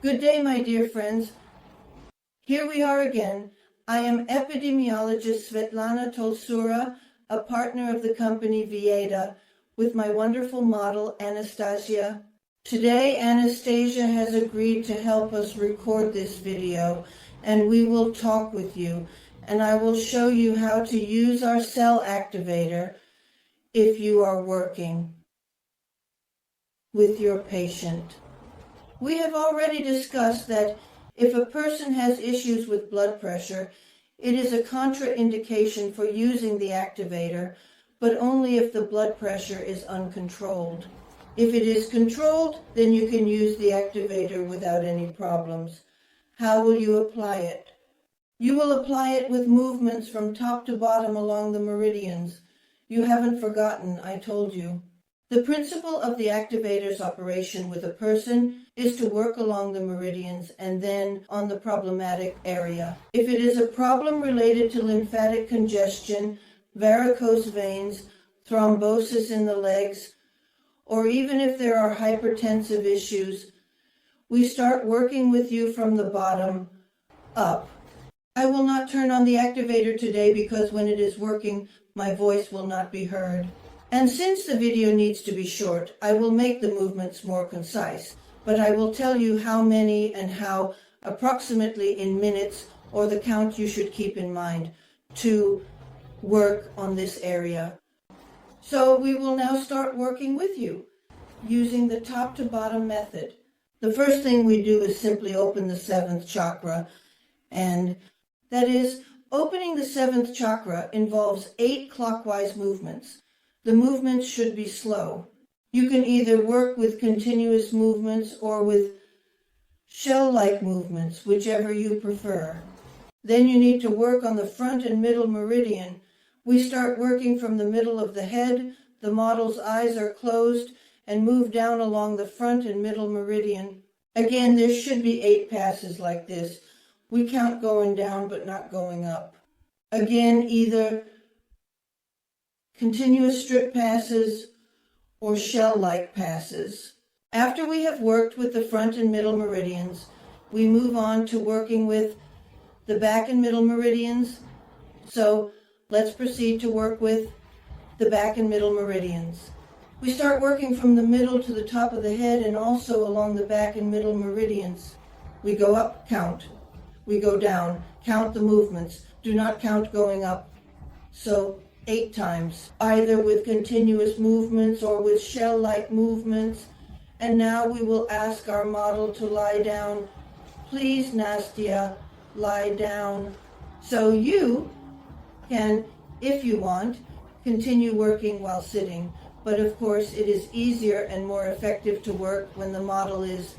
Good day, my dear friends. Here we are again. I am epidemiologist Svetlana Tolsura, a partner of the company Vieda, with my wonderful model, Anastasia. Today, Anastasia has agreed to help us record this video, and we will talk with you, and I will show you how to use our cell activator if you are working with your patient. We have already discussed that if a person has issues with blood pressure, it is a contraindication for using the activator, but only if the blood pressure is uncontrolled. If it is controlled, then you can use the activator without any problems. How will you apply it? You will apply it with movements from top to bottom along the meridians. You haven't forgotten, I told you. The principle of the activator's operation with a person is to work along the meridians and then on the problematic area. If it is a problem related to lymphatic congestion, varicose veins, thrombosis in the legs, or even if there are hypertensive issues, we start working with you from the bottom up. I will not turn on the activator today because when it is working, my voice will not be heard. And since the video needs to be short, I will make the movements more concise, but I will tell you how many and how approximately in minutes, or the count you should keep in mind, to work on this area. So we will now start working with you using the top to bottom method. The first thing we do is simply open the seventh chakra, and that is, opening the seventh chakra involves 8 clockwise movements. The movements should be slow. You can either work with continuous movements or with shell-like movements, whichever you prefer. Then you need to work on the front and middle meridian. We start working from the middle of the head, the model's eyes are closed, and move down along the front and middle meridian. Again, there should be 8 passes like this. We count going down but not going up. Again, either continuous strip passes or shell-like passes. After we have worked with the front and middle meridians, we move on to working with the back and middle meridians. So let's proceed to work with the back and middle meridians. We start working from the middle to the top of the head and also along the back and middle meridians. We go up, count. We go down, count the movements. Do not count going up. So 8 times, either with continuous movements or with shell-like movements. And now we will ask our model to lie down. Please, Nastia, lie down. So you can, if you want, continue working while sitting. But of course, it is easier and more effective to work when the model is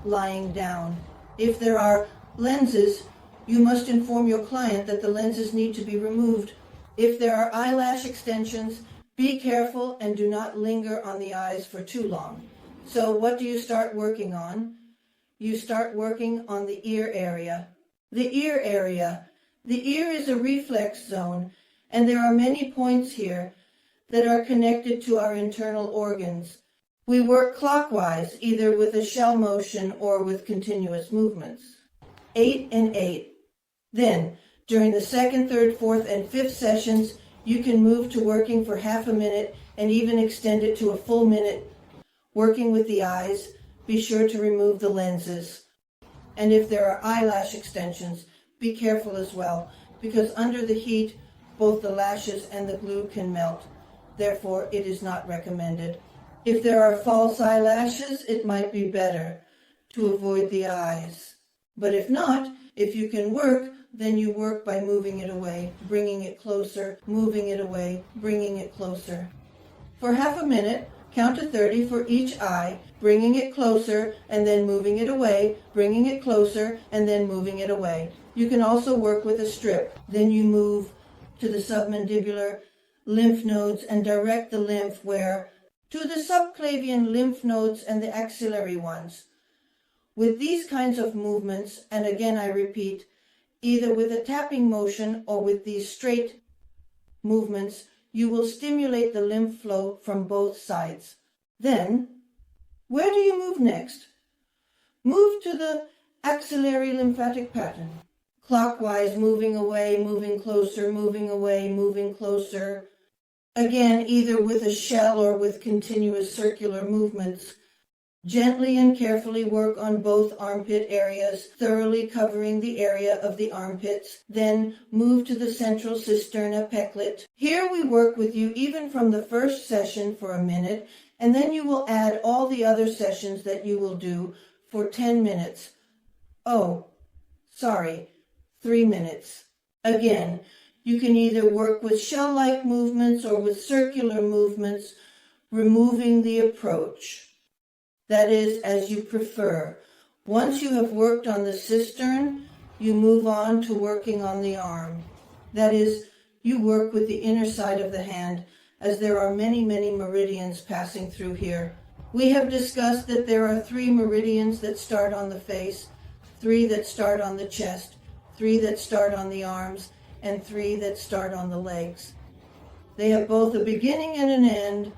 lying down. If there are lenses, you must inform your client that the lenses need to be removed. If there are eyelash extensions, be careful and do not linger on the eyes for too long. So what do you start working on? You start working on the ear area. The ear area. The ear is a reflex zone, and there are many points here that are connected to our internal organs. We work clockwise, either with a shell motion or with continuous movements. 8 and 8. Then, during the 2nd, 3rd, 4th, and 5th sessions, you can move to working for half a minute and even extend it to a full minute. Working with the eyes, be sure to remove the lenses. And if there are eyelash extensions, be careful as well, because under the heat, both the lashes and the glue can melt. Therefore, it is not recommended. If there are false eyelashes, it might be better to avoid the eyes. But if not, if you can work, then you work by moving it away, bringing it closer, moving it away, bringing it closer. For half a minute, count to 30 for each eye, bringing it closer and then moving it away, bringing it closer and then moving it away. You can also work with a strip. Then you move to the submandibular lymph nodes and direct the lymph where? To the subclavian lymph nodes and the axillary ones. With these kinds of movements, and again I repeat, either with a tapping motion or with these straight movements, you will stimulate the lymph flow from both sides. Then, where do you move next? Move to the axillary lymphatic pattern. Clockwise, moving away, moving closer, moving away, moving closer. Again, either with a shell or with continuous circular movements. Gently and carefully work on both armpit areas, thoroughly covering the area of the armpits. Then move to the central cisterna pecklet. Here we work with you even from the first session for a minute, and then you will add all the other sessions that you will do for 10 minutes. 3 minutes. Again, you can either work with shell-like movements or with circular movements, removing the approach. That is, as you prefer. Once you have worked on the cistern, you move on to working on the arm. That is, you work with the inner side of the hand, as there are many, many meridians passing through here. We have discussed that there are 3 meridians that start on the face, 3 that start on the chest, 3 that start on the arms, and 3 that start on the legs. They have both a beginning and an end.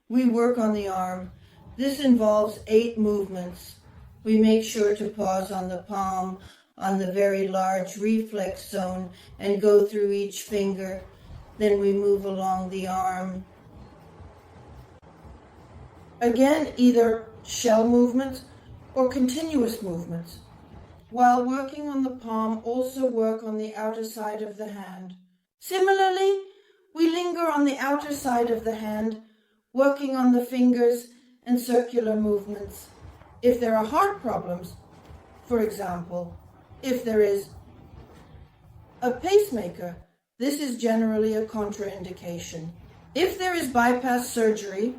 We work on the arm. This involves 8 movements. We make sure to pause on the palm, on the very large reflex zone, and go through each finger. Then we move along the arm. Again, either shell movements or continuous movements. While working on the palm, also work on the outer side of the hand. Similarly, we linger on the outer side of the hand, working on the fingers and circular movements. If there are heart problems, for example, if there is a pacemaker, this is generally a contraindication. If there is bypass surgery,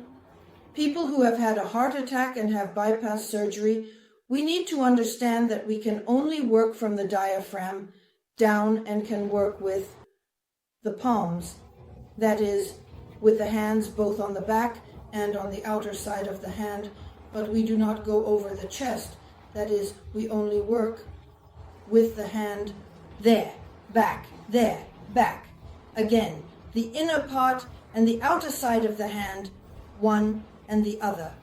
people who have had a heart attack and have bypass surgery, we need to understand that we can only work from the diaphragm down and can work with the palms. That is, with the hands both on the back and on the outer side of the hand, but we do not go over the chest. That is, we only work with the hand there, back, there, back. Again, the inner part and the outer side of the hand, one and the other.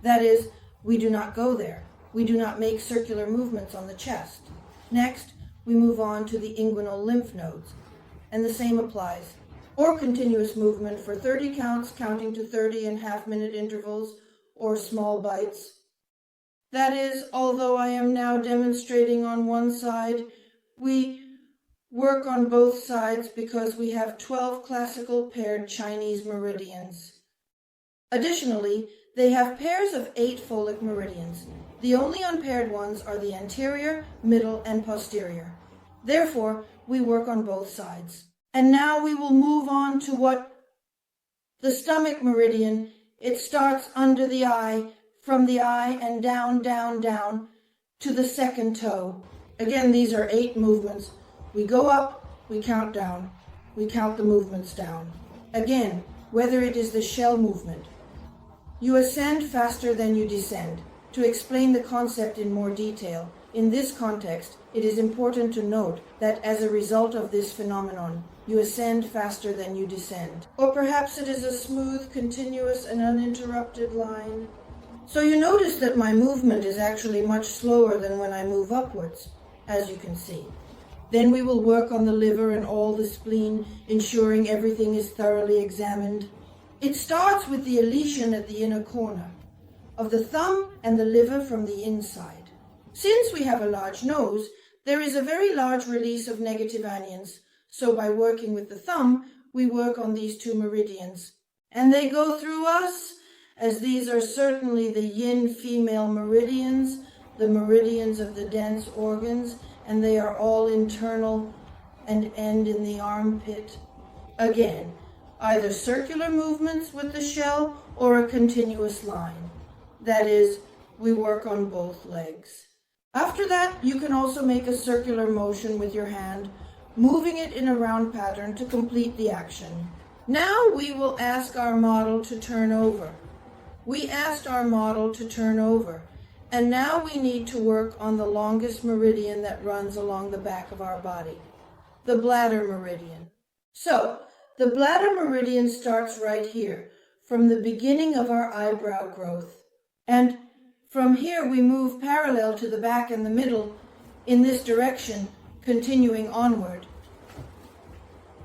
That is, we do not go there. We do not make circular movements on the chest. Next, we move on to the inguinal lymph nodes, and the same applies. Or continuous movement for 30 counts, counting to 30 in half-minute intervals, or small bites. That is, although I am now demonstrating on one side, we work on both sides because we have 12 classical paired Chinese meridians. Additionally, they have pairs of 8 folic meridians. The only unpaired ones are the anterior, middle, and posterior. Therefore, we work on both sides. And now we will move on to the stomach meridian. It starts under the eye, from the eye and down, down, down to the second toe. Again, these are 8 movements. We go up, we count down, we count the movements down. Again, whether it is the shell movement, you ascend faster than you descend. To explain the concept in more detail, in this context, it is important to note that as a result of this phenomenon, you ascend faster than you descend. Or perhaps it is a smooth, continuous, and uninterrupted line. So you notice that my movement is actually much slower than when I move upwards, as you can see. Then we will work on the liver and all the spleen, ensuring everything is thoroughly examined. It starts with the elision at the inner corner of the thumb and the liver from the inside. Since we have a large nose, there is a very large release of negative anions. So by working with the thumb, we work on these 2 meridians. And they go through us, as these are certainly the yin female meridians, the meridians of the dense organs, and they are all internal and end in the armpit. Again, either circular movements with the shell or a continuous line. That is, we work on both legs. After that, you can also make a circular motion with your hand, moving it in a round pattern to complete the action. Now we will ask our model to turn over. We asked our model to turn over, and now we need to work on the longest meridian that runs along the back of our body, the bladder meridian. So, the bladder meridian starts right here, from the beginning of our eyebrow growth. And from here we move parallel to the back and the middle in this direction, continuing onward.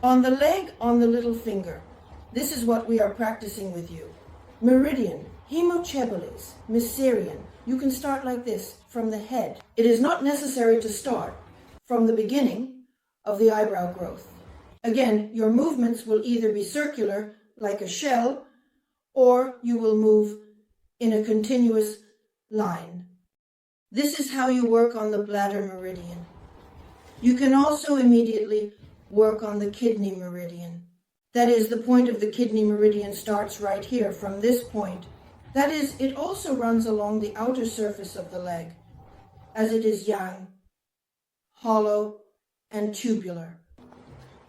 On the leg, on the little finger. This is what we are practicing with you. Meridian, hemochebules, meridian. You can start like this, from the head. It is not necessary to start from the beginning of the eyebrow growth. Again, your movements will either be circular, like a shell, or you will move in a continuous line. This is how you work on the bladder meridian. You can also immediately work on the kidney meridian. That is, the point of the kidney meridian starts right here, from this point. That is, it also runs along the outer surface of the leg, as it is yang, hollow, and tubular.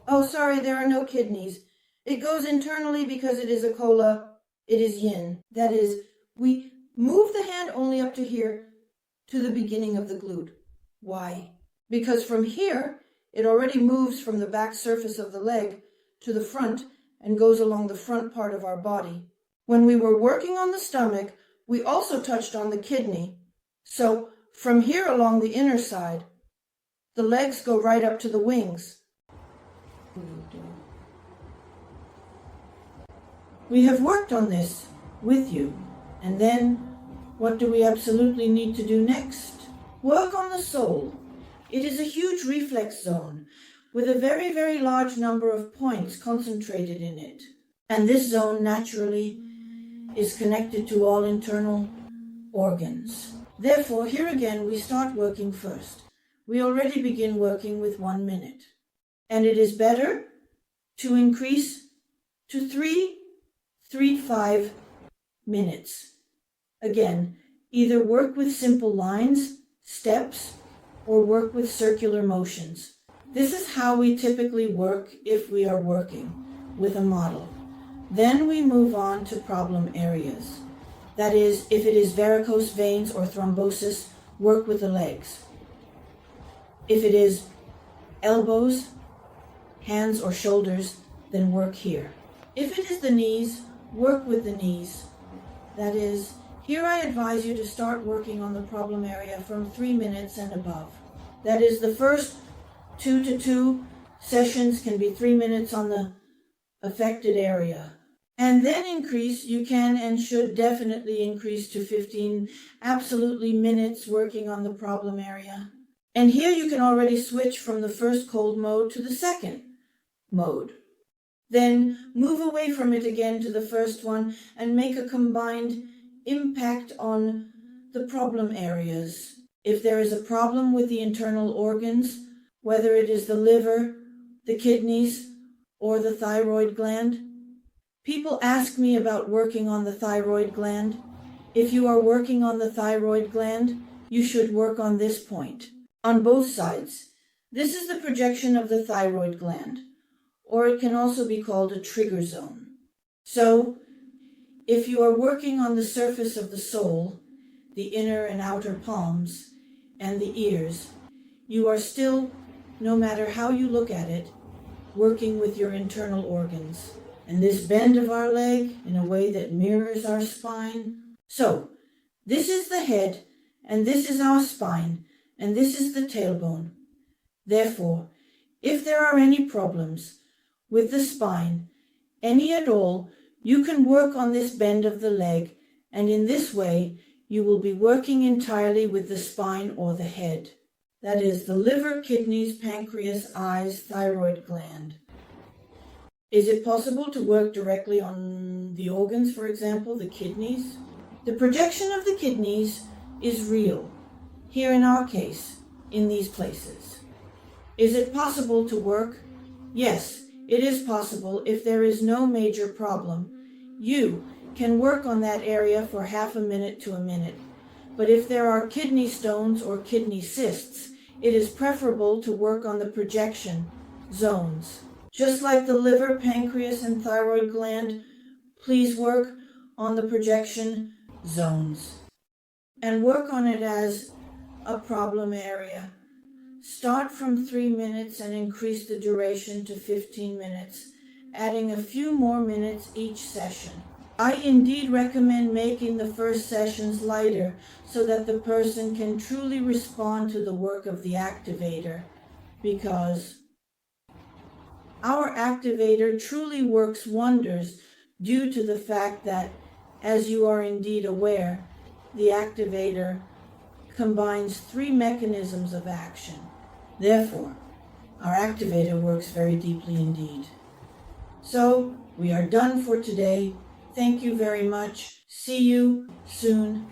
Oh, sorry, there are no kidneys. It goes internally because it is a kola, it is yin. That is, we move the hand only up to here, to the beginning of the glute. Why? Because from here, it already moves from the back surface of the leg to the front and goes along the front part of our body. When we were working on the stomach, we also touched on the kidney. So from here along the inner side, the legs go right up to the wings. We have worked on this with you. And then, what do we absolutely need to do next? Work on the soul. It is a huge reflex zone with a very, very large number of points concentrated in it. And this zone naturally is connected to all internal organs. Therefore, here again, we start working first. We already begin working with 1 minute. And it is better to increase to 3 to 5 minutes. Again, either work with simple lines, steps, or work with circular motions. This is how we typically work if we are working with a model. Then we move on to problem areas. That is, if it is varicose veins or thrombosis, work with the legs. If it is elbows, hands, or shoulders, then work here. If it is the knees, work with the knees. That is, here I advise you to start working on the problem area from 3 minutes and above. That is, the first 2 to 2 sessions can be 3 minutes on the affected area. And then increase, you can and should definitely increase to 15 absolutely minutes working on the problem area. And here you can already switch from the first cold mode to the second mode. Then move away from it again to the first one and make a combined impact on the problem areas. If there is a problem with the internal organs, whether it is the liver, the kidneys, or the thyroid gland. People ask me about working on the thyroid gland. If you are working on the thyroid gland, you should work on this point, on both sides. This is the projection of the thyroid gland, or it can also be called a trigger zone. So, if you are working on the surface of the sole, the inner and outer palms, and the ears, you are still, no matter how you look at it, working with your internal organs. And this bend of our leg in a way that mirrors our spine. So, this is the head, and this is our spine, and this is the tailbone. Therefore, if there are any problems with the spine, any at all, you can work on this bend of the leg, and in this way, you will be working entirely with the spine or the head. That is, the liver, kidneys, pancreas, eyes, thyroid gland. Is it possible to work directly on the organs, for example, the kidneys? The projection of the kidneys is real, here in our case, in these places. Is it possible to work? Yes, it is possible if there is no major problem. You can work on that area for half a minute to a minute. But if there are kidney stones or kidney cysts, it is preferable to work on the projection zones. Just like the liver, pancreas, and thyroid gland, please work on the projection zones. And work on it as a problem area. Start from 3 minutes and increase the duration to 15 minutes, adding a few more minutes each session. I indeed recommend making the first sessions lighter so that the person can truly respond to the work of the activator, because our activator truly works wonders due to the fact that, as you are indeed aware, the activator combines 3 mechanisms of action. Therefore, our activator works very deeply indeed. So, we are done for today. Thank you very much. See you soon.